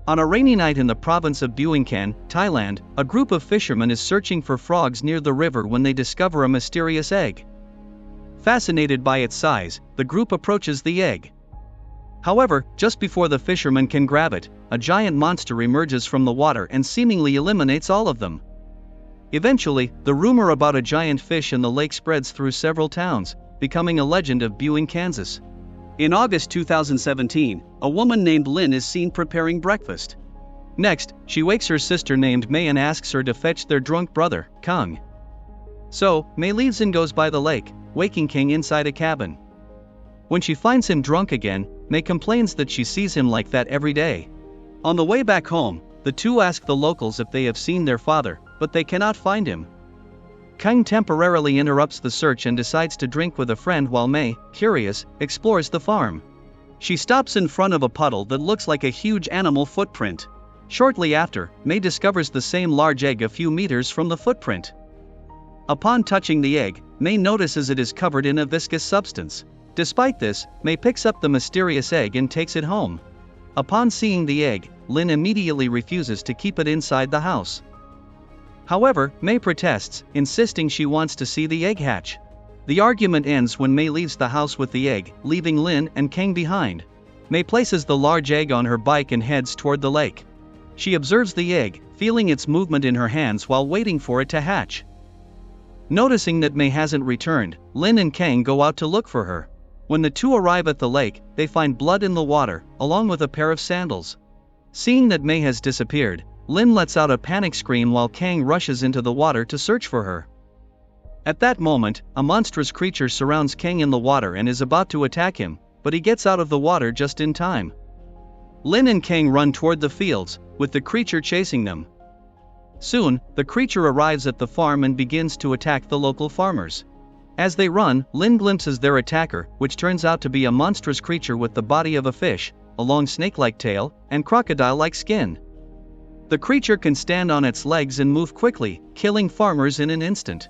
On a rainy night in the province of Buangkan, Thailand, a group of fishermen is searching for frogs near the river when they discover a mysterious egg. Fascinated by its size, the group approaches the egg. However, just before the fishermen can grab it, a giant monster emerges from the water and seemingly eliminates all of them. Eventually, the rumor about a giant fish in the lake spreads through several towns, becoming a legend of Buang, Kansas. In August 2017, a woman named Lynn is seen preparing breakfast. Next, she wakes her sister named May and asks her to fetch their drunk brother, Kang. So, May leaves and goes by the lake, waking Kang inside a cabin. When she finds him drunk again, May complains that she sees him like that every day. On the way back home, the two ask the locals if they have seen their father, but they cannot find him. Kang temporarily interrupts the search and decides to drink with a friend while May, curious, explores the farm. She stops in front of a puddle that looks like a huge animal footprint. Shortly after, May discovers the same large egg a few meters from the footprint. Upon touching the egg, May notices it is covered in a viscous substance. Despite this, May picks up the mysterious egg and takes it home. Upon seeing the egg, Lynn immediately refuses to keep it inside the house. However, May protests, insisting she wants to see the egg hatch. The argument ends when May leaves the house with the egg, leaving Lynn and Kang behind. May places the large egg on her bike and heads toward the lake. She observes the egg, feeling its movement in her hands while waiting for it to hatch. Noticing that May hasn't returned, Lynn and Kang go out to look for her. When the two arrive at the lake, they find blood in the water, along with a pair of sandals. Seeing that May has disappeared, Lynn lets out a panic scream while Kang rushes into the water to search for her. At that moment, a monstrous creature surrounds Kang in the water and is about to attack him, but he gets out of the water just in time. Lynn and Kang run toward the fields, with the creature chasing them. Soon, the creature arrives at the farm and begins to attack the local farmers. As they run, Lynn glimpses their attacker, which turns out to be a monstrous creature with the body of a fish, a long snake-like tail, and crocodile-like skin. The creature can stand on its legs and move quickly, killing farmers in an instant.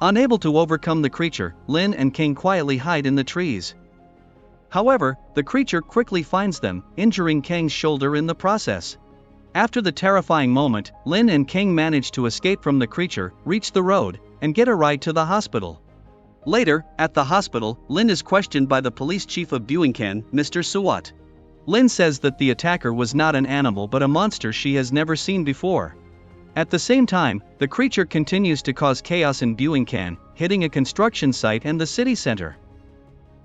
Unable to overcome the creature, Lynn and Kang quietly hide in the trees. However, the creature quickly finds them, injuring Kang's shoulder in the process. After the terrifying moment, Lynn and Kang manage to escape from the creature, reach the road, and get a ride to the hospital. Later, at the hospital, Lynn is questioned by the police chief of Buangkan, Mr. Suwat. Lynn says that the attacker was not an animal but a monster she has never seen before. At the same time, the creature continues to cause chaos in Buangkan, hitting a construction site and the city center.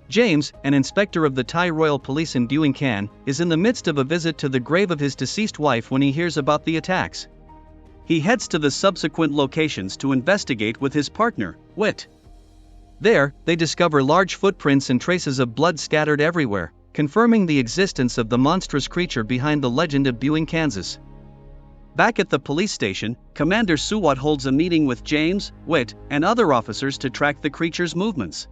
James, an inspector of the Thai Royal Police in Buangkan, is in the midst of a visit to the grave of his deceased wife when he hears about the attacks. He heads to the subsequent locations to investigate with his partner, Wit. There, they discover large footprints and traces of blood scattered everywhere, confirming the existence of the monstrous creature behind the legend of Buang, Kansas. Back at the police station, Commander Suwat holds a meeting with James, Wit, and other officers to track the creature's movements.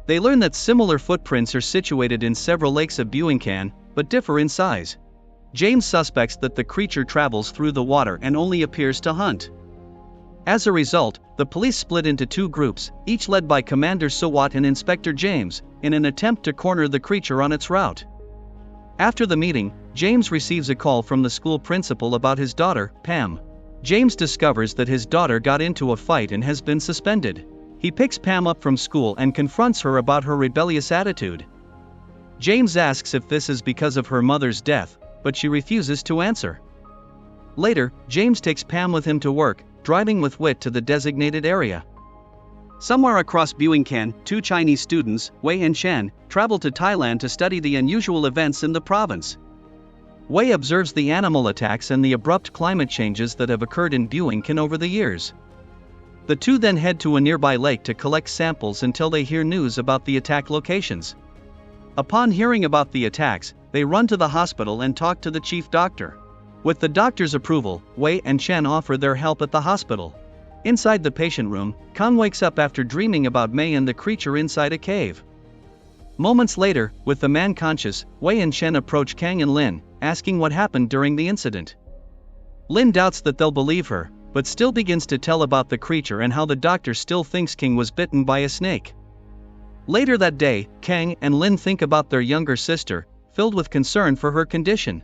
They learn that similar footprints are situated in several lakes of Buangkan, but differ in size. James suspects that the creature travels through the water and only appears to hunt. As a result, the police split into two groups, each led by Commander Suwat and Inspector James, in an attempt to corner the creature on its route. After the meeting, James receives a call from the school principal about his daughter, Pam. James discovers that his daughter got into a fight and has been suspended. He picks Pam up from school and confronts her about her rebellious attitude. James asks if this is because of her mother's death, but she refuses to answer. Later, James takes Pam with him to work, driving with Wit to the designated area. Somewhere across Buangkan, two Chinese students, Wei and Chen, travel to Thailand to study the unusual events in the province. Wei observes the animal attacks and the abrupt climate changes that have occurred in Buangkan over the years. The two then head to a nearby lake to collect samples until they hear news about the attack locations. Upon hearing about the attacks, they run to the hospital and talk to the chief doctor. With the doctor's approval, Wei and Chen offer their help at the hospital. Inside the patient room, Kang wakes up after dreaming about May and the creature inside a cave. Moments later, with the man conscious, Wei and Chen approach Kang and Lin, asking what happened during the incident. Lin doubts that they'll believe her, but still begins to tell about the creature and how the doctor still thinks King was bitten by a snake. Later that day, Kang and Lin think about their younger sister, filled with concern for her condition.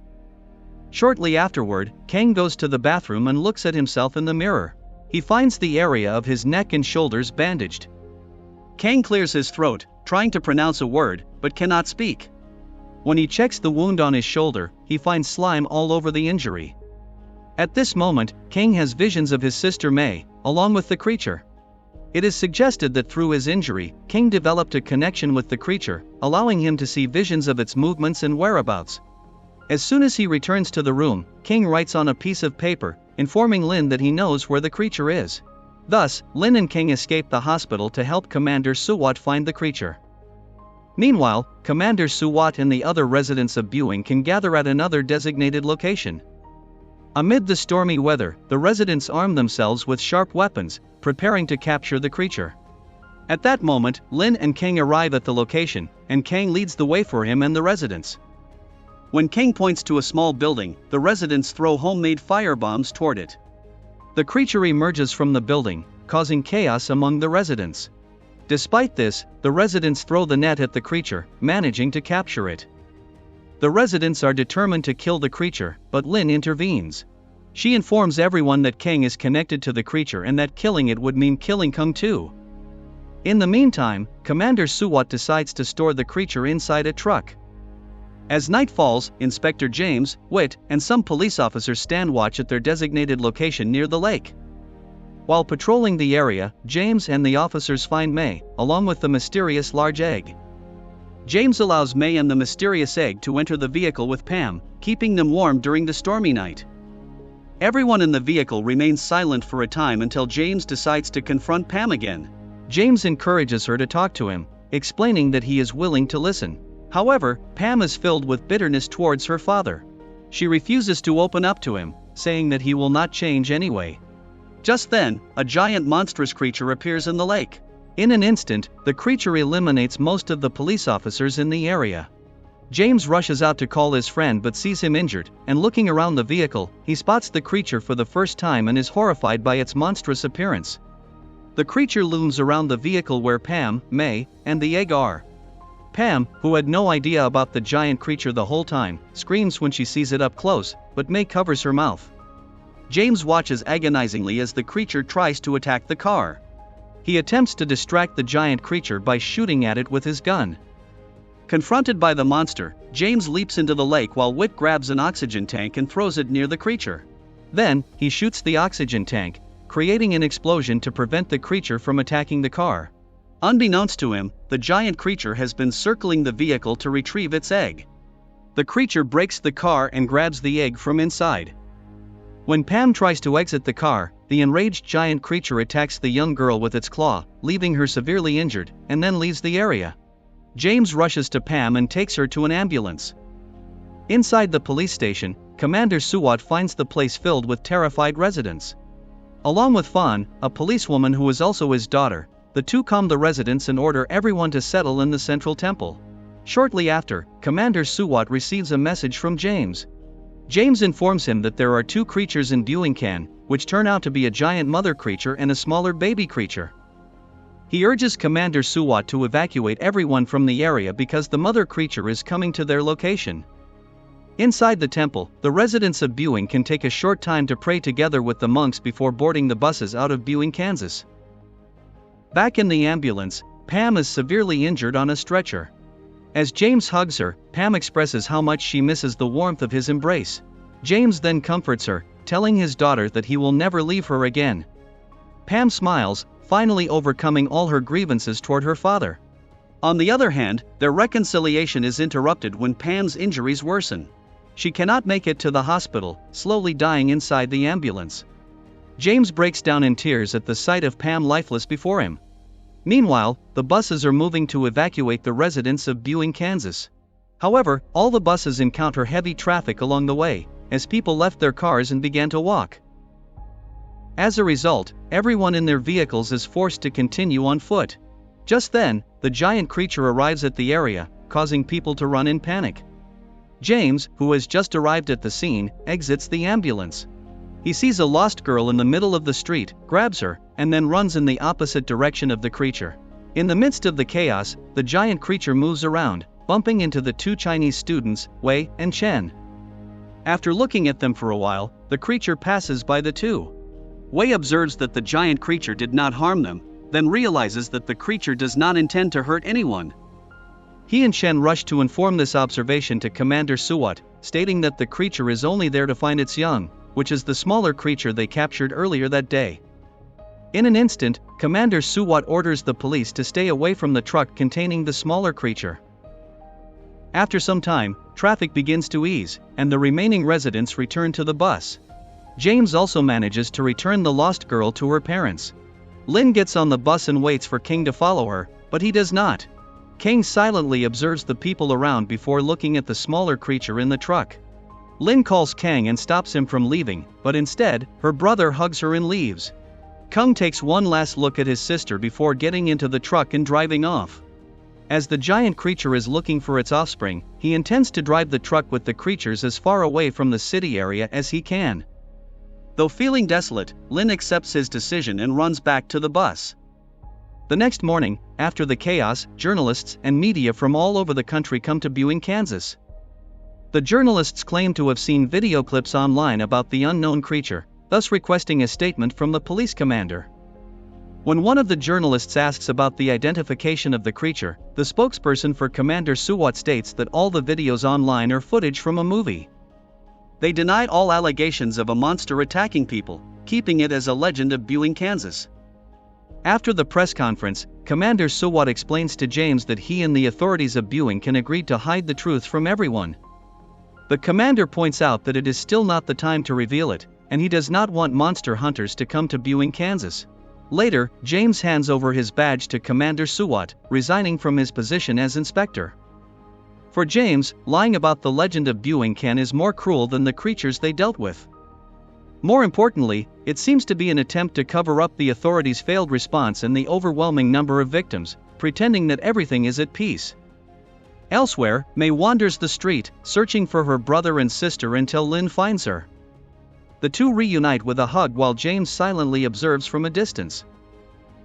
Shortly afterward, Kang goes to the bathroom and looks at himself in the mirror. He finds the area of his neck and shoulders bandaged. Kang clears his throat, trying to pronounce a word, but cannot speak. When he checks the wound on his shoulder, he finds slime all over the injury. At this moment, Kang has visions of his sister May, along with the creature. It is suggested that through his injury, Kang developed a connection with the creature, allowing him to see visions of its movements and whereabouts. As soon as he returns to the room, Kang writes on a piece of paper, informing Lin that he knows where the creature is. Thus, Lin and Kang escape the hospital to help Commander Suwat find the creature. Meanwhile, Commander Suwat and the other residents of Buing can gather at another designated location. Amid the stormy weather, the residents arm themselves with sharp weapons, preparing to capture the creature. At that moment, Lin and Kang arrive at the location, and Kang leads the way for him and the residents. When Kang points to a small building, the residents throw homemade firebombs toward it. The creature emerges from the building, causing chaos among the residents. Despite this, the residents throw the net at the creature, managing to capture it. The residents are determined to kill the creature, but Lin intervenes. She informs everyone that Kang is connected to the creature and that killing it would mean killing Kang too. In the meantime, Commander Suwat decides to store the creature inside a truck. As night falls, Inspector James, Wit, and some police officers stand watch at their designated location near the lake. While patrolling the area, James and the officers find May, along with the mysterious large egg. James allows May and the mysterious egg to enter the vehicle with Pam, keeping them warm during the stormy night. Everyone in the vehicle remains silent for a time until James decides to confront Pam again. James encourages her to talk to him, explaining that he is willing to listen. However, Pam is filled with bitterness towards her father. She refuses to open up to him, saying that he will not change anyway. Just then, a giant monstrous creature appears in the lake. In an instant, the creature eliminates most of the police officers in the area. James rushes out to call his friend but sees him injured, and looking around the vehicle, he spots the creature for the first time and is horrified by its monstrous appearance. The creature looms around the vehicle where Pam, May, and the egg are. Pam, who had no idea about the giant creature the whole time, screams when she sees it up close, but May covers her mouth. James watches agonizingly as the creature tries to attack the car. He attempts to distract the giant creature by shooting at it with his gun. Confronted by the monster, James leaps into the lake while Wit grabs an oxygen tank and throws it near the creature. Then, he shoots the oxygen tank, creating an explosion to prevent the creature from attacking the car. Unbeknownst to him, the giant creature has been circling the vehicle to retrieve its egg. The creature breaks the car and grabs the egg from inside. When Pam tries to exit the car, the enraged giant creature attacks the young girl with its claw, leaving her severely injured, and then leaves the area. James rushes to Pam and takes her to an ambulance. Inside the police station, Commander Suwat finds the place filled with terrified residents. Along with Fawn, a policewoman who is also his daughter, the two calm the residents and order everyone to settle in the central temple. Shortly after, Commander Suwat receives a message from James. James informs him that there are two creatures in Buingkan, which turn out to be a giant mother creature and a smaller baby creature. He urges Commander Suwat to evacuate everyone from the area because the mother creature is coming to their location. Inside the temple, the residents of Buing can take a short time to pray together with the monks before boarding the buses out of Buing, Kansas. Back in the ambulance, Pam is severely injured on a stretcher. As James hugs her, Pam expresses how much she misses the warmth of his embrace. James then comforts her, telling his daughter that he will never leave her again. Pam smiles, finally overcoming all her grievances toward her father. On the other hand, their reconciliation is interrupted when Pam's injuries worsen. She cannot make it to the hospital, slowly dying inside the ambulance. James breaks down in tears at the sight of Pam lifeless before him. Meanwhile, the buses are moving to evacuate the residents of Buing, Kansas. However, all the buses encounter heavy traffic along the way, as people left their cars and began to walk. As a result, everyone in their vehicles is forced to continue on foot. Just then, the giant creature arrives at the area, causing people to run in panic. James, who has just arrived at the scene, exits the ambulance. He sees a lost girl in the middle of the street, grabs her, and then runs in the opposite direction of the creature. In the midst of the chaos, the giant creature moves around, bumping into the two Chinese students, Wei and Chen. After looking at them for a while, the creature passes by the two. Wei observes that the giant creature did not harm them, then realizes that the creature does not intend to hurt anyone. He and Shen rush to inform this observation to Commander Suwat, stating that the creature is only there to find its young, which is the smaller creature they captured earlier that day. In an instant, Commander Suwat orders the police to stay away from the truck containing the smaller creature. After some time, traffic begins to ease, and the remaining residents return to the bus. James also manages to return the lost girl to her parents. Lin gets on the bus and waits for King to follow her, but he does not. King silently observes the people around before looking at the smaller creature in the truck. Lin calls Kang and stops him from leaving, but instead, her brother hugs her and leaves. Kang takes one last look at his sister before getting into the truck and driving off. As the giant creature is looking for its offspring, he intends to drive the truck with the creatures as far away from the city area as he can. Though feeling desolate, Lin accepts his decision and runs back to the bus. The next morning, after the chaos, journalists and media from all over the country come to Buing, Kansas. The journalists claim to have seen video clips online about the unknown creature, thus requesting a statement from the police commander. When one of the journalists asks about the identification of the creature, the spokesperson for Commander Suwat states that all the videos online are footage from a movie. They denied all allegations of a monster attacking people, keeping it as a legend of Buing, Kansas. After the press conference, Commander Suwat explains to James that he and the authorities of Buing can agree to hide the truth from everyone. The commander points out that it is still not the time to reveal it, and he does not want monster hunters to come to Buing, Kansas. Later, James hands over his badge to Commander Suwat, resigning from his position as inspector. For James, lying about the legend of Buing Kan is more cruel than the creatures they dealt with. More importantly, it seems to be an attempt to cover up the authorities' failed response and the overwhelming number of victims, pretending that everything is at peace. Elsewhere, Mei wanders the street, searching for her brother and sister until Lin finds her. The two reunite with a hug while James silently observes from a distance.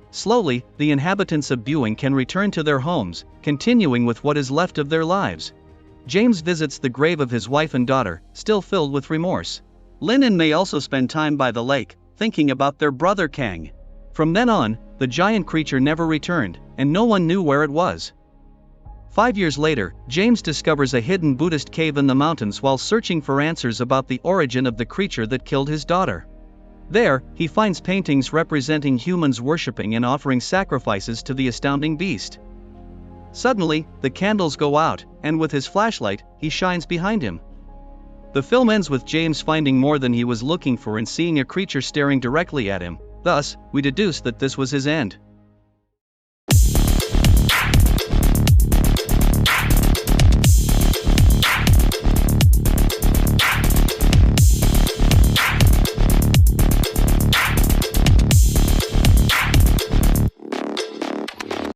Slowly, the inhabitants of Buing can return to their homes, continuing with what is left of their lives. James visits the grave of his wife and daughter, still filled with remorse. Lin and Mei also spend time by the lake, thinking about their brother Kang. From then on, the giant creature never returned, and no one knew where it was. 5 years later, James discovers a hidden Buddhist cave in the mountains while searching for answers about the origin of the creature that killed his daughter. There, he finds paintings representing humans worshipping and offering sacrifices to the astounding beast. Suddenly, the candles go out, and with his flashlight, he shines behind him. The film ends with James finding more than he was looking for and seeing a creature staring directly at him. Thus, we deduce that this was his end.